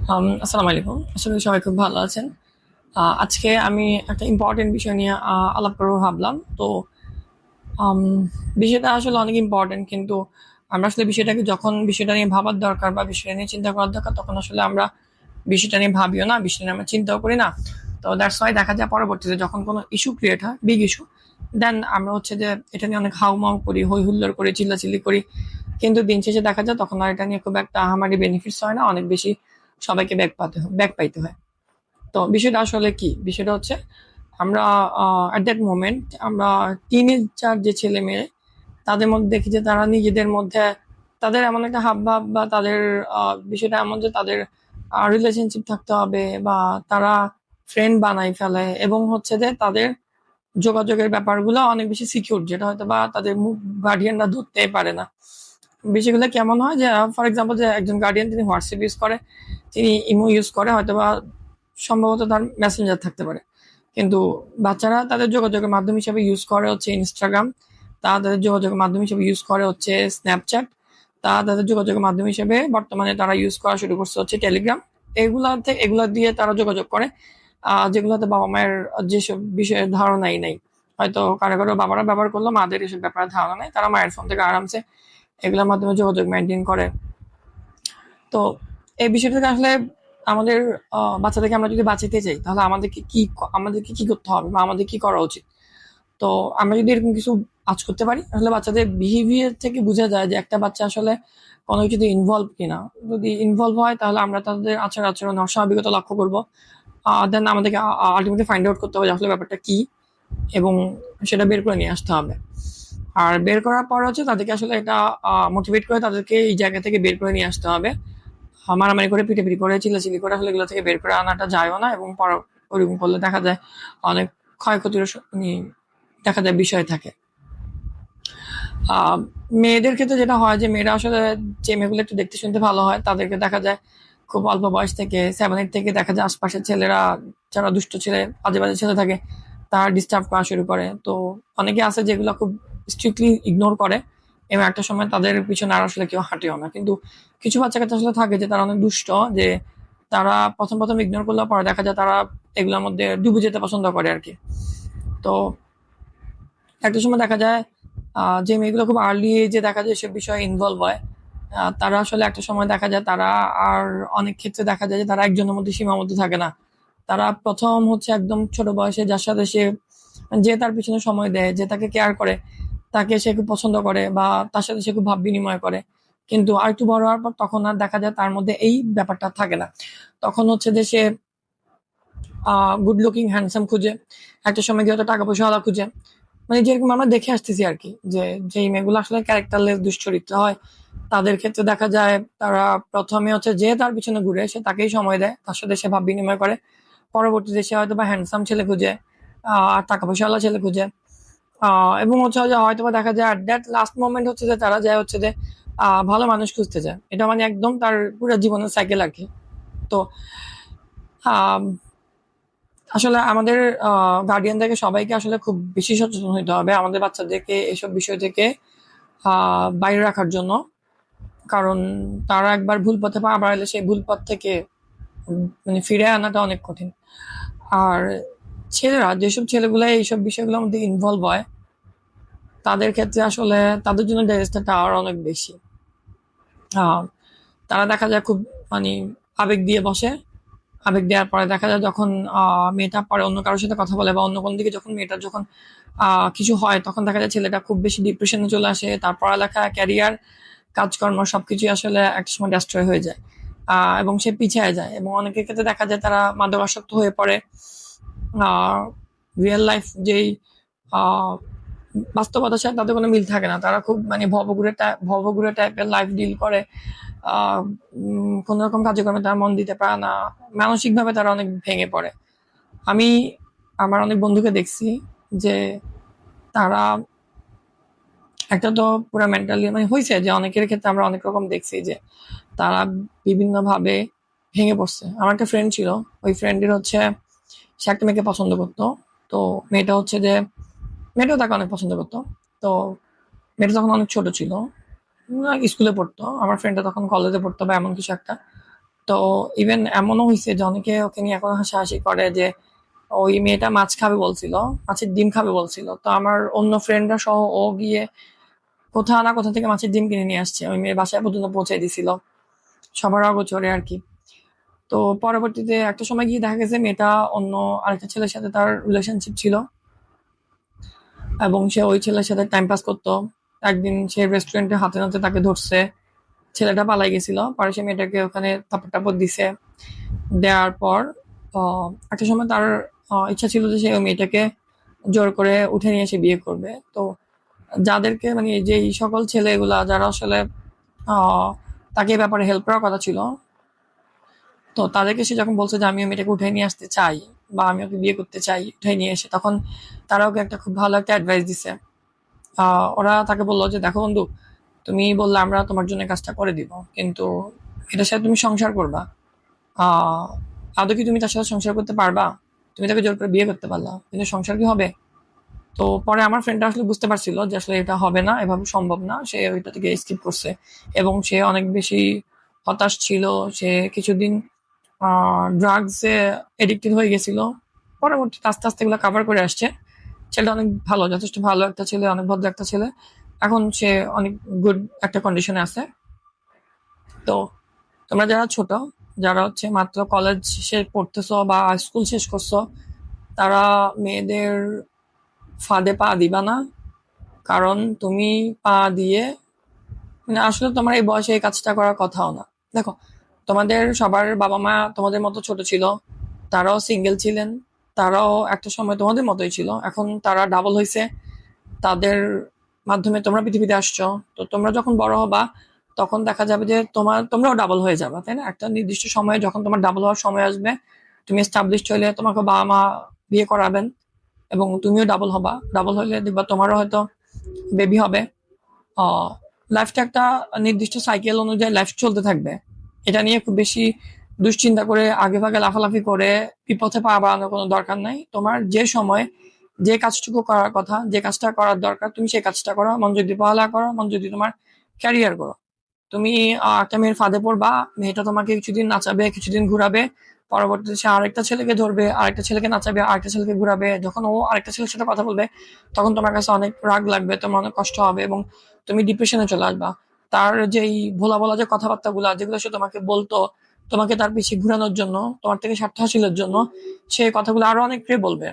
আসসালামু আলাইকুম। আশা করি সবাই খুব ভালো আছেন। আজকে আমি একটা ইম্পর্টেন্ট বিষয় নিয়ে আলাপ করবো ভাবলাম। তো আম বিষয়টা আসলে অনেক ইম্পর্টেন্ট, কিন্তু আমরা আসলে বিষয়টা নিয়ে ভাবার দরকার বা বিষয়টা নিয়ে চিন্তা করার দরকার, তখন আসলে আমরা বিষয়টা নিয়ে ভাবিও না, বিষয়টা নিয়ে আমরা চিন্তাও করি না। তো দ্যাটস ওয়াই দেখা যায় পরবর্তীতে যখন কোনো ইস্যু ক্রিয়েট হয়, বিগ ইস্যু, দেন আমরা হচ্ছে যে এটা নিয়ে অনেক হাউমাউ করি, হই হুল্লোড় করি, চিল্লাচিল্লি করি। কিন্তু দিন শেষে দেখা যায় তখন আর এটা নিয়ে খুব একটা আহামরি বেনিফিটস হয় না, অনেক বেশি সবাইকে ব্যাক পাইতে হয়। তো বিষয়টা আসলে কি? বিষয়টা হচ্ছে আমরা এট দ্যাট মোমেন্ট আমরা টিনেজার যে ছেলে মেয়ে, তাদের মধ্যে দেখি যে তারা নিজেদের মধ্যে তাদের এমন একটা হাবভাব বা তাদের বিষয়টা এমন যে তাদের রিলেশনশিপ থাকতে হবে, বা তারা ফ্রেন্ড বানাই ফেলে, এবং হচ্ছে যে তাদের যোগাযোগের ব্যাপারগুলো অনেক বেশি সিকিউর, যেটা হয়তো বা তাদের গার্ডিয়ানরা ধরতেই পারে না। বিষয়গুলো কেমন হয় যে ফর এক্সাম্পল যে একজন গার্ডিয়ান তিনি হোয়াটসঅ্যাপ ইউজ করে, তিনি ইমো ইউজ করে, হয়তো বা সম্ভবত তার মেসেঞ্জার থাকতে পারে, কিন্তু বাচ্চারা তাদের যোগাযোগের মাধ্যম হিসেবে ইউজ করে হচ্ছে ইনস্টাগ্রাম, তারা তাদের যোগাযোগের মাধ্যম হিসেবে ইউজ করে হচ্ছে স্ন্যাপচ্যাট, তারা তাদের যোগাযোগের মাধ্যম হিসেবে বর্তমানে তারা ইউজ করা শুরু করছে হচ্ছে টেলিগ্রাম। এগুলা দিয়ে তারা যোগাযোগ করে, যেগুলোতে বাবা মায়ের যেসব বিষয়ে ধারণাই নেই। হয়তো কারো কারো বাবারা ব্যবহার করলো, মাদের এসব ব্যাপারে ধারণা নেই, তারা মায়ের ফোন থেকে আরামসে এগুলোর মাধ্যমে যোগাযোগ মেনটেন করে। তো এই বিষয়টা থেকে আসলে আমাদের বাচ্চাদেরকে আমরা যদি বাঁচাতে চাই, তাহলে আমাদেরকে কি করতে হবে বা আমাদের কি করা উচিত? তো আমরা যদি এরকম কিছু কাজ করতে পারি, আসলে বাচ্চাদের বিহেভিয়ার থেকে বোঝা যায় যে একটা বাচ্চা আসলে কোনো কিছুতে ইনভলভ কিনা। যদি ইনভলভ হয়, তাহলে আমরা তাদের আচার আচরণ অস্বাভাবিকতা লক্ষ্য করবো। দেন আমাদেরকে আলটিমেটলি ফাইন্ড আউট করতে হবে যে আসলে ব্যাপারটা কি, এবং সেটা বের করে নিয়ে আসতে হবে। আর বের করার পর হচ্ছে তাদেরকে আসলে এটা মোটিভেট করে তাদেরকে এই জায়গা থেকে বের করে নিয়ে আসতে হবে। মারামারি করে, পিটাপিটি করে, চিল্লাচিল্লি করে আসলে এগুলো থেকে বের করে আনাটা যায়ও না, এবং ওরকম করলে দেখা যায় অনেক ক্ষয়ক্ষতির দেখা যায় বিষয় থাকে। আহ মেয়েদের ক্ষেত্রে যেটা হয় যে মেয়েরা আসলে, যে মেয়েগুলো একটু দেখতে শুনতে ভালো হয়, তাদেরকে দেখা যায় খুব অল্প বয়স থেকে 7-8 থেকে দেখা যায় আশপাশের ছেলেরা, যারা দুষ্ট ছেলে, বাজে বাজে ছেলে থাকে, তারা ডিস্টার্ব করা শুরু করে। তো অনেকে আছে যেগুলো খুব স্ট্রিক্টলি ইগনোর করে, এবং একটা সময় তাদের পিছনে আর আসলে কেউ হাঁটেও না। কিন্তু কিছু বাচ্চা কাচ্চা আসলে থাকে যে তারা অনেক দুষ্ট, যে তারা প্রথম প্রথম ইগনোর করলে পরে দেখা যায় তারা এগুলোর মধ্যে ডুবে যেতে পছন্দ করে আর কি। তো একটা সময় দেখা যায় যে মেয়েগুলো খুব আর্লি এজে দেখা যায় এসব বিষয়ে ইনভলভ হয়, তারা আসলে একটা সময় দেখা যায় তারা আর অনেক ক্ষেত্রে দেখা যায় যে তারা একজনের মধ্যে সীমাবদ্ধ থাকে না। তারা প্রথম হচ্ছে একদম ছোট বয়সে যার সাথে সে, যে তার পিছনে সময় দেয়, যে তাকে কেয়ার করে, তাকে সে খুব পছন্দ করে, বা তার সাথে সে খুব ভাব বিনিময় করে। কিন্তু আর একটু বড় হওয়ার পর তখন আর দেখা যায় তার মধ্যে এই ব্যাপারটা থাকে না। তখন হচ্ছে যে সে গুড লুকিং হ্যান্ডসাম খুঁজে, একটা সময় গিয়ে হয়তো টাকা পয়সা খুঁজে। মানে যেরকম আমরা দেখে আসতেছি আর কি, যে যেই মেয়েগুলো আসলে ক্যারেক্টারলেস দুশ্চরিত্র হয়, তাদের ক্ষেত্রে দেখা যায় তারা প্রথমে হচ্ছে যে তার পিছনে ঘুরে, সে তাকেই সময় দেয়, তার সাথে সে ভাব বিনিময় করে। পরবর্তীতে সে হয়তো বা হ্যান্ডসাম ছেলে খুঁজে, আর টাকা পয়সাওয়ালা ছেলে খুঁজে। এবং হচ্ছে যে হয়তো বা দেখা যায় দ্যাট লাস্ট মোমেন্ট হচ্ছে যে তারা যায় হচ্ছে যে ভালো মানুষ খুঁজতে যায়। এটা মানে একদম তার পুরো জীবনের সাইকেল আর কি। তো আহ আসলে আমাদের গার্ডিয়ানদেরকে সবাইকে আসলে খুব বেশি সচেতন হইতে হবে আমাদের বাচ্চাদেরকে এসব বিষয় থেকে বাইরে রাখার জন্য। কারণ তারা একবার ভুল পথে পা বাড়ালে সেই ভুল পথ থেকে মানে ফিরে আনাটা অনেক কঠিন। আর ছেলেরা, যেসব ছেলেগুলো এইসব বিষয়গুলোর মধ্যে ইনভলভ হয়, তাদের ক্ষেত্রে আসলে তাদের জন্য ডেরেসটা আর অনেক বেশি। আহ, তারা দেখা যায় খুব মানে আবেগ দিয়ে বসে। আবেগ দেওয়ার পরে দেখা যায় যখন মেয়েটা পরে অন্য কারোর সাথে কথা বলে বা অন্য কোনো দিকে যখন মেয়েটার যখন কিছু হয়, তখন দেখা যায় ছেলেটা খুব বেশি ডিপ্রেশনে চলে আসে, তার পড়ালেখা, ক্যারিয়ার, কাজকর্ম সবকিছু আসলে একটা সময় ডেস্ট্রয় হয়ে যায়। এবং সে পিছিয়ে যায়, এবং অনেকের ক্ষেত্রে দেখা যায় তারা মাদকাসক্ত হয়ে পড়ে। রিয়েল লাইফ যেই আহ, বাস্তবতার সাথে তাদের কোনো মিল থাকে না, তারা খুব মানে ভবঘুরে টাইপের লাইফ ডিল করে। কোন রকম কাজকর্মে তারা মন দিতে পারে না, মানসিকভাবে তারা অনেক ভেঙে পড়ে। আমি আমার অনেক বন্ধুকে দেখছি যে তারা একটা তো পুরো মেন্টালি মানে হয়েছে, যে অনেকের ক্ষেত্রে আমরা অনেক রকম দেখছি যে তারা বিভিন্ন ভাবে ভেঙে পড়ছে। আমার একটা ফ্রেন্ড ছিল, ওই ফ্রেন্ডের হচ্ছে সে একটা মেয়েকে পছন্দ করতো। তো মেয়েটা হচ্ছে যে মেয়েটাও তাকে অনেক পছন্দ করতো। তো মেয়েটা তখন অনেক ছোট ছিল, স্কুলে পড়তো, আমার ফ্রেন্ডটা তখন কলেজে পড়তো বা এমন কিছু একটা। তো ইভেন এমনও হয়েছে যে অনেকে ওকে নিয়ে এখন হাসাহাসি করে যে ওই মেয়েটা মাছ খাবে বলছিল, মাছের ডিম খাবে বলছিল। তো আমার অন্য ফ্রেন্ডরা সহ ও গিয়ে কোথা না কোথা থেকে মাছের ডিম কিনে নিয়ে আসছে, ওই মেয়ের বাসায় পর্যন্ত পৌঁছে দিছিল সবার অগোচরে আর কি। তো পরবর্তীতে একটা সময় গিয়ে দেখা গেছে মেয়েটা অন্য আরেকটা ছেলের সাথে তার রিলেশনশিপ ছিল এবং সে ওই ছেলের সাথে টাইম পাস করতো। একদিন সে রেস্টুরেন্টে হাতে নাতে তাকে ধরছে, ছেলেটা পালাই গেছিল, পরে সে মেয়েটাকে ওখানে থাপ্পড় টাপ্পড় দিছে। দেওয়ার পর একটা সময় তার ইচ্ছা ছিল যে সে ওই মেয়েটাকে জোর করে উঠে নিয়ে এসে বিয়ে করবে। তো যাদেরকে মানে যে সকল ছেলেগুলা যারা আসলে আহ, তাকে এ ব্যাপারে হেল্প করার কথা ছিল, তো তাদেরকে সে যখন বলছে যে আমি ওই মেয়েটাকে উঠে নিয়ে আসতে চাই বা আমি ওকে বিয়ে করতে চাই উঠে নিয়ে এসে, তখন তারা ওকে একটা খুব ভালো একটা অ্যাডভাইস দিছে। ওরা তাকে বললো যে দেখো বন্ধু, তুমি বললে আমরা তোমার জন্য কাজটা করে দিব, কিন্তু এটার সাথে তুমি সংসার করবা, আহ আদৌ কি তুমি তার সাথে সংসার করতে পারবা? তুমি তাকে জোর করে বিয়ে করতে পারলা, কিন্তু সংসার কি হবে? তো পরে আমার ফ্রেন্ডটা আসলে বুঝতে পারছিল যে আসলে এটা হবে না, এভাবে সম্ভব না, সে ওইটা থেকে স্কিপ করছে। এবং সে অনেক বেশি হতাশ ছিল। সে কিছুদিন ড্রাগসে এডিক্টেড হয়ে গেছিল। পরবর্তীতে আস্তে আস্তে এগুলো কাভার করে আসছে। ছেলেটা অনেক ভালো, যথেষ্ট ভালো একটা ছেলে, অনেক ভদ্র একটা ছেলে। এখন সে অনেক গুড একটা কন্ডিশনে আছে। তো তোমরা যারা ছোট, যারা হচ্ছে মাত্র কলেজ শেষ পড়তেছো বা স্কুল শেষ করছো, তারা মেয়েদের ফাঁদে পা দিবা না। কারণ তুমি পা দিয়ে মানে আসলে তোমার এই বয়সে এই কাজটা করার কথাও না। দেখো, তোমাদের সবার বাবা মা তোমাদের মতো ছোট ছিল, তারাও সিঙ্গেল ছিলেন, তারাও একটা সময় তোমাদের মতোই ছিল, এখন তারা ডাবল হয়েছে, তাদের মাধ্যমে তোমরা পৃথিবীতে আসছো। তো তোমরা যখন বড় হবা তখন দেখা যাবে যে তোমরাও ডাবল হয়ে যাবে, তাই না? একটা নির্দিষ্ট সময়ে যখন তোমার ডাবল হওয়ার সময় আসবে, তুমি এস্টাবলিশড হইলে তোমাকে বাবা মা বিয়ে করাবেন এবং তুমিও ডাবল হবা। ডাবল হইলে দেখবা তোমারও হয়তো বেবি হবে। লাইফটা একটা নির্দিষ্ট সাইকেল অনুযায়ী লাইফ চলতে থাকবে। এটা নিয়ে খুব বেশি দুশ্চিন্তা করে আগে ভাগে লাফালাফি করে বিপথে পা বাড়ানোর কোনো দরকার নাই। তোমার যে সময় যে কাজটুকু করার কথা, যে কাজটা করার দরকার, তুমি সেই কাজটা করো। মন যদি পড়ালেখা করো, মন যদি তোমার ক্যারিয়ার করো। তুমি একটা মেয়ের ফাঁদে পড়বা, মেয়েটা তোমাকে কিছুদিন নাচাবে, কিছুদিন ঘুরাবে, পরবর্তীতে সে আরেকটা ছেলেকে ধরবে, আরেকটা ছেলেকে নাচাবে, আরেকটা ছেলেকে ঘুরাবে। যখন ও আরেকটা ছেলের সাথে কথা বলবে, তখন তোমার কাছে অনেক রাগ লাগবে, তোমার অনেক কষ্ট হবে এবং তুমি ডিপ্রেশনে চলে আসবা। তার যেই ভোলা বলা যে কথাবার্তা গুলা, যেগুলো সে তোমাকে বলতো তোমাকে তার পিছিয়ে ঘুরানোর জন্য, তোমার থেকে স্বার্থ হাসিলের জন্য, সেই কথাগুলো আরো অনেককে বলবে।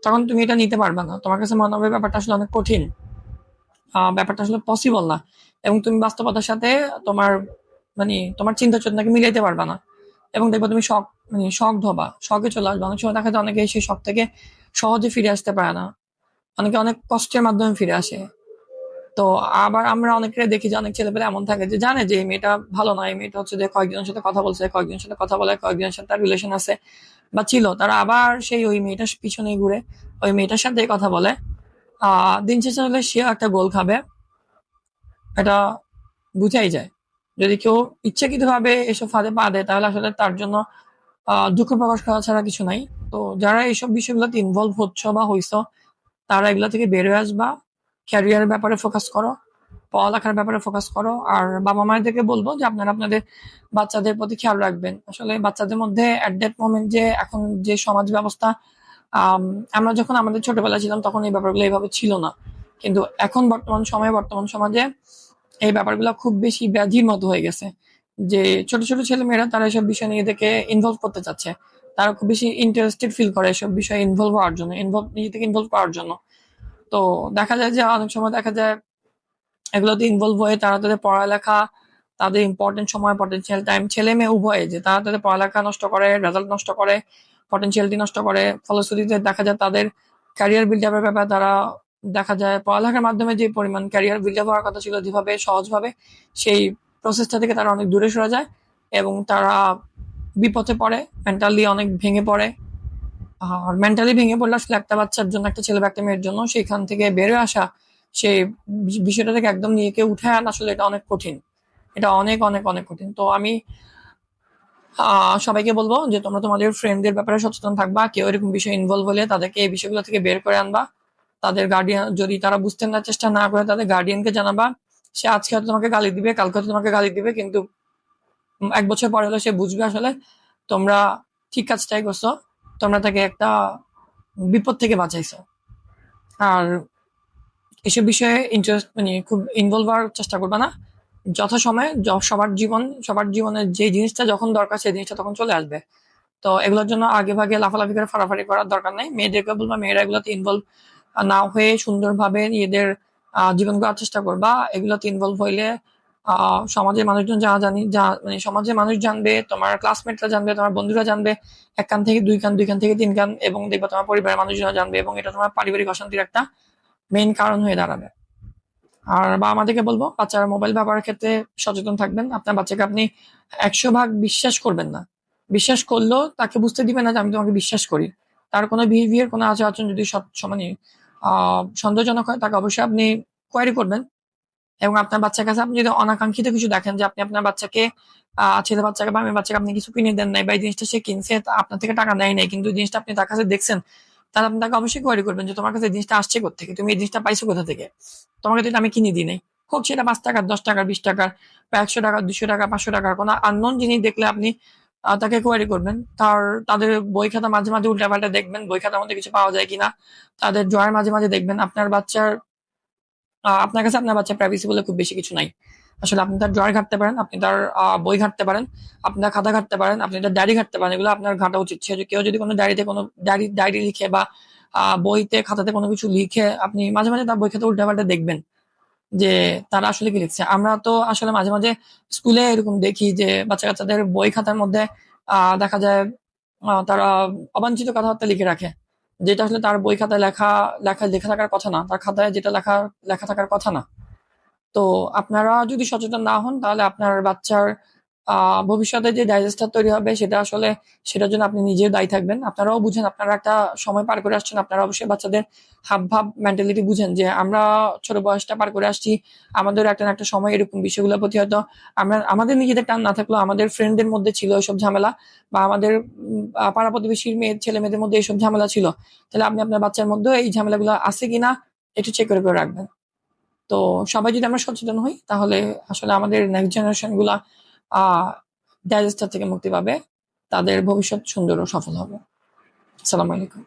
তখন তুমি এটা নিতে পারবে না, তোমার কাছে মনে হবে ব্যাপারটা আসলে অনেক কঠিন, ব্যাপারটা আসলে পসিবল না, এবং তুমি বাস্তবতার সাথে তোমার মানে তোমার চিন্তা চেতনাকে মিলাইতে পারবে না। এবং দেখবে তুমি শখ মানে শখ হবা, শখে চলে আসবে। অনেক সময় দেখা যায় অনেকে সেই শখ থেকে সহজে ফিরে আসতে পারে না, অনেকে অনেক কষ্টের মাধ্যমে ফিরে আসে। তো আবার আমরা অনেকে দেখি যে অনেক ছেলেপেলে এমন থাকে যে জানে যে এই মেয়েটা ভালো না, এই মেয়েটা হচ্ছে যে কয়েকজনের সাথে কথা বলছে, কয়েকজনের সাথে কথা বলে, কয়েকজনের সাথে তার রিলেশন আছে বা ছিল, তারা আবার সেই ওই মেয়েটার পিছনে ঘুরে ওই মেয়েটার সাথে কথা বলে। দিন শেষে হলে সেও একটা গোল খাবে, এটা বুঝাই যায়। যদি কেউ ইচ্ছাকৃত ভাবে এসব ফাঁদে পা দেয়, তাহলে আসলে তার জন্য দুঃখ প্রকাশ করা ছাড়া কিছু নাই। তো যারা এইসব বিষয়গুলোতে ইনভলভ হচ্ছ বা হইছো, তারা এগুলা থেকে বেরোয় আসবা। ক্যারিয়ারের ব্যাপারে ফোকাস করো, পড়ালেখার ব্যাপারে ফোকাস করো। আর বাবা মায়েদেরকে বলবো যে আপনারা আপনাদের বাচ্চাদের প্রতি খেয়াল রাখবেন। আসলে বাচ্চাদের মধ্যে এট দ্যাট মোমেন্ট যে এখন যে সমাজ ব্যবস্থা, আম, আমরা যখন আমাদের ছোটবেলায় ছিলাম তখন এই ব্যাপারগুলো এইভাবে ছিল না, কিন্তু এখন বর্তমান সময়ে বর্তমান সমাজে এই ব্যাপারগুলো খুব বেশি ব্যাধির মতো হয়ে গেছে। যে ছোট ছোট ছেলে মেয়েরা তারা এসব বিষয় নিয়ে নিজেদেরকে ইনভলভ করতে চাচ্ছে, তারা খুব বেশি ইন্টারেস্টেড ফিল করে এসব বিষয়ে ইনভলভ হওয়ার জন্য, নিজে থেকে ইনভলভ করার জন্য। তো দেখা যায় যে অনেক সময় দেখা যায় এগুলোতে ইনভলভ হয়ে তারা তাদের পড়ালেখা, তাদের ইম্পর্টেন্ট সময়, পটেনশিয়াল টাইম, ছেলে মেয়ে উভয়ে যে তারা তাদের পড়ালেখা নষ্ট করে, রেজাল্ট নষ্ট করে, পটেনশিয়ালিটি নষ্ট করে। ফলশ্রুতিতে দেখা যায় তাদের ক্যারিয়ার বিল্ড আপের ব্যাপারে তারা দেখা যায় পড়ালেখার মাধ্যমে যে পরিমাণ ক্যারিয়ার বিল্ড আপ হওয়ার কথা ছিল যেভাবে সহজভাবে, সেই প্রসেসটা থেকে তারা অনেক দূরে সরে যায় এবং তারা বিপথে পড়ে, মেন্টালি অনেক ভেঙে পড়ে। আর মেন্টালি ভেঙে পড়লে আসলে একটা বাচ্চার জন্য, একটা ছেলে বা একটা মেয়ের জন্য সেখান থেকে বেরোয় আসা, সেই বিষয়টা থেকে একদম নিজেকে উঠে আনা, আসলে এটা অনেক কঠিন। এটা অনেক অনেক অনেক কঠিন। তো আমি সবাইকে বলবো যে তোমরা তোমাদের ফ্রেন্ডদের ব্যাপারে সচেতন থাকবা। কেউ এরকম বিষয়ে ইনভলভ হলে তাদেরকে এই বিষয়গুলো থেকে বের করে আনবা। তাদের গার্ডিয়ান যদি তারা বুঝতে না চেষ্টা না করে তাদের গার্ডিয়ানকে জানাবা। সে আজকে হয়তো তোমাকে গালি দিবে, কালকে হয়তো তোমাকে গালি দিবে, কিন্তু 1 বছর পরে হলে সে বুঝবে আসলে তোমরা ঠিক কাজটাই করছো, তোমরা তাকে একটা বিপদ থেকে বাঁচাইছো। আর এসব বিষয়ে ইন্টারেস্ট খুব ইনভলভ হওয়ার চেষ্টা করবে না। যথাসময়ে সবার জীবনে যে জিনিসটা যখন দরকার সেই জিনিসটা তখন চলে আসবে। তো এগুলোর জন্য আগে ভাগে লাফালাফি করে ফাড়াফাড়ি করার দরকার নেই। মেয়েদেরকে বলবা মেয়েরা এগুলোতে ইনভলভ না হয়ে সুন্দরভাবে নিজেদের জীবন গড়ার চেষ্টা করবা। এগুলোতে ইনভলভ হইলে সমাজের মানুষজন সমাজের মানুষ জানবে, তোমার ক্লাসমেটরা জানবে, তোমার বন্ধুরা জানবে, 1 কান থেকে 2 কান, 2 কান থেকে 3 কান, এবং দেখবা তোমার পরিবারের মানুষজন জানবে, এবং এটা তোমার পারিবারিক অশান্তির একটা মেইন কারণ হয়ে দাঁড়াবে। আর বাবা মাদেরকে বলবো বাচ্চারা মোবাইল ব্যবহারের ক্ষেত্রে সচেতন থাকবেন। আপনার বাচ্চাকে আপনি 100 ভাগ বিশ্বাস করবেন না। বিশ্বাস করলেও তাকে বুঝতে দিবেন না যে আমি তোমাকে বিশ্বাস করি। তার কোনো বিহেভিয়ার, কোনো আচার আচরণ যদি সন্দেহজনক হয়, তাকে অবশ্যই আপনি কোয়ারি করবেন। এবং আপনার বাচ্চার কাছে আপনি যদি অনাকাঙ্ক্ষিত কিছু দেখেন, যে আপনি আপনার বাচ্চাকে ছেলে বাচ্চাকে বা মেয়ে বাচ্চাকে আপনি কিছু কিনে দেন নাই, বা এই জিনিসটা সে কিনছে আপনার থেকে টাকা নেয় নাই, কিন্তু এই জিনিসটা আপনি তার কাছে দেখছেন, তাহলে আপনি তাকে অবশ্যই কোয়ারি করবেন যে তোমার কাছে এই জিনিসটা আসছে কোত্থেকে, তুমি এই জিনিসটা পাইছো কোথা থেকে, তোমাকে তো এটা আমি কিনে দিই নাই। হোক সেটা 5 টাকার, 10 টাকার, 20 টাকার, বা 100 টাকার, 200 টাকা, 500 টাকার কোনো আননোন জিনিস দেখলে আপনি তাকে কোয়ারি করবেন। তাদের বই খাতা মাঝে মাঝে উল্টাপাল্টা দেখবেন, বই খাতার মধ্যে কিছু পাওয়া যায় কিনা। তাদের ড্রয়ার মাঝে মাঝে দেখবেন। আপনার কাছে আপনার বাচ্চার প্রাইভেসি বলে খুব বেশি কিছু নাই। আসলে আপনি তার ড্রয়ার ঘাটতে পারেন, আপনি তার বই ঘাটতে পারেন, আপনি তার খাতা ঘাটতে পারেন, আপনি তার ডায়েরি ঘাটতে পারেন। এগুলো আপনার ঘাটা উচিত। কেউ যদি কোনো ডায়েরিতে কোনো ডায়েরি লিখে, বা বইতে খাতাতে কোনো কিছু লিখে, আপনি মাঝে মাঝে তার বই খাতা উল্টাপাল্টা দেখবেন যে তারা আসলে কি লিখছে। আমরা তো আসলে মাঝে মাঝে স্কুলে এরকম দেখি যে বাচ্চা কাচ্চাদের বই খাতার মধ্যে দেখা যায় তারা অবাঞ্ছিত কথাবার্তা লিখে রাখে, যেটা আসলে তার বই খাতায় লেখা থাকার কথা না, তার খাতায় যেটা লেখা লেখা থাকার কথা না। তো আপনারা যদি সচেতন না হন, তাহলে আপনার বাচ্চার ভবিষ্যতে যে ডাইজেস্টার তৈরি হবে সেটার জন্য আপনি নিজেও দায়ী থাকবেন। আপনারাও বুঝেন, আপনারা একটা সময় পার করে আসছেন, আপনারা অবশ্যই বাচ্চাদের হাবভাব মেন্টালিটি বুঝেন, যে আমরা ছোট বয়সটা পার করে আসছি, আমাদের একটা না একটা সময় এরকম বিষয়গুলোর প্রতি হয়তো আমাদের নিজেদের টান না থাকলেও আমাদের ফ্রেন্ডদের মধ্যে ছিল এসব ঝামেলা, বা আমাদের পাড়া প্রতিবেশীর ছেলে মেয়েদের মধ্যে এইসব ঝামেলা ছিল। তাহলে আপনি আপনার বাচ্চার মধ্যেও এই ঝামেলাগুলো আছে কিনা একটু চেক করে করে রাখবেন। তো সবাই যদি আমরা সচেতন হই, তাহলে আসলে আমাদের নেক্সট জেনারেশন গুলা আহ ডাইজেস্টার থেকে মুক্তি পাবে, তাদের ভবিষ্যৎ সুন্দর ও সফল হবে। আসসালামু আলাইকুম।